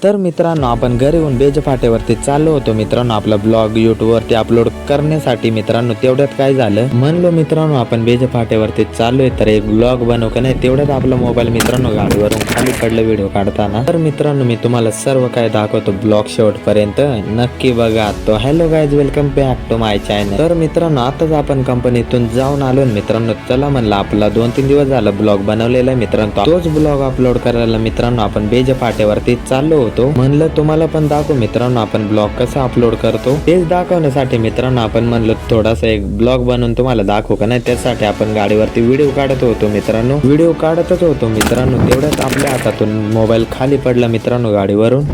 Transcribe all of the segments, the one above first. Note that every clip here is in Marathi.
तर मित्रांनो आपण घरी येऊन बेज फाट्यावरती चाललो होतो मित्रांनो आपला ब्लॉग युट्यूब वरती अपलोड करण्यासाठी मित्रांनो. तेवढ्यात काय झालं म्हणलो मित्रांनो आपण बेज फाट्यावरती चाललोय तर एक ब्लॉग बनवू का नाही. तेवढ्यात आपला मोबाईल मित्रांनो गाडीवरून खाली पडलं व्हिडिओ काढताना. तर मित्रांनो मी तुम्हाला सर्व काय दाखवतो ब्लॉग शेवटपर्यंत नक्की बघा. तो hello guys welcome back to my channel. तर मित्रांनो आताच आपण कंपनीतून जाऊन आलो मित्रांनो. चला म्हणलं आपला 2-3 दिवस झाला ब्लॉग बनवलेला आहे मित्रांनो. तोच ब्लॉग अपलोड करायला मित्रांनो आपण बेज फाट्यावरती चाललो होतो. म्हणलं तुम्हाला पण दाखवू मित्रांनो आपण ब्लॉग कसा अपलोड करतो. तेच दाखवण्यासाठी मित्रांनो आपण म्हणलं थोडासा एक ब्लॉग बनवून तुम्हाला दाखवू का नाही. त्यासाठी आपण गाडीवरती व्हिडिओ काढत होतो मित्रांनो. व्हिडिओ काढतच होतो मित्रांनो. तेवढ्यात आपल्या हातातून मोबाईल खाली पडला मित्रांनो गाडीवरून.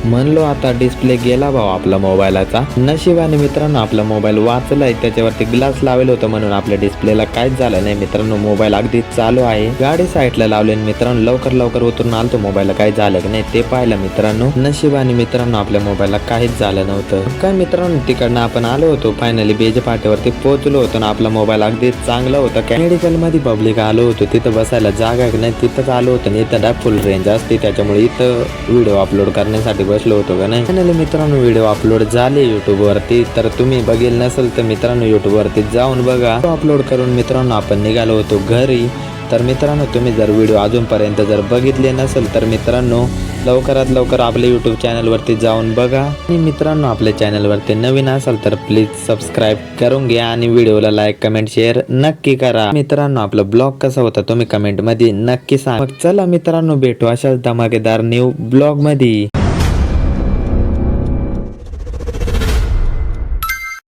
म्हणलो आता डिस्प्ले गेला भाऊ आपला मोबाईलचा. नशिबाने मित्रांनो आपला मोबाईल वाचलाय. त्याच्यावरती ग्लास लावलेलं होतं म्हणून आपल्या डिस्प्लेला काहीच झालं नाही मित्रांनो. मोबाईल अगदी चालू आहे. गाडी साईडला लावली मित्रांनो. लवकर उतरून आलतो मोबाईलला काही झालं की नाही ते पाहिलं मित्रांनो. नशिबाने मित्रांनो आपल्या मोबाईलला काहीच झालं नव्हतं. काय मित्रांनो तिकडनं आपण आलो होतो फायनली बेज फाट्यावरती पोहोचलो होतो ना. आपला मोबाईल अगदी चांगला होता. मेडिकल मध्ये पब्लिक आलो होतो. तिथं बसायला जागा नाही तिथंच आलो होतो. इथं फुल रेंज असते त्याच्यामुळे इथं व्हिडिओ अपलोड करण्यासाठी बसलो होतो का नाही. फायनली मित्रांनो व्हिडिओ अपलोड झाले युट्यूब वरती. तर तुम्ही बघेल नसेल तर मित्रांनो युट्यूब वरती जाऊन बघा. अपलोड करून मित्रांनो आपण निघालो होतो घरी. तर मित्रांनो तुम्ही जर व्हिडिओ अजूनपर्यंत जर बघितले नसेल तर मित्रांनो लवकरात लवकर आपल्या युट्यूब चॅनल वरती जाऊन बघा. आणि मित्रांनो आपल्या चॅनल वरती नवीन असाल तर प्लीज सबस्क्राईब करून घ्या आणि व्हिडिओला लाईक कमेंट शेअर नक्की करा. मित्रांनो आपला ब्लॉग कसा होता तुम्ही कमेंट मध्ये नक्की सांगा. चला मित्रांनो भेटू अशाच धमाकेदार न्यू ब्लॉग मध्ये.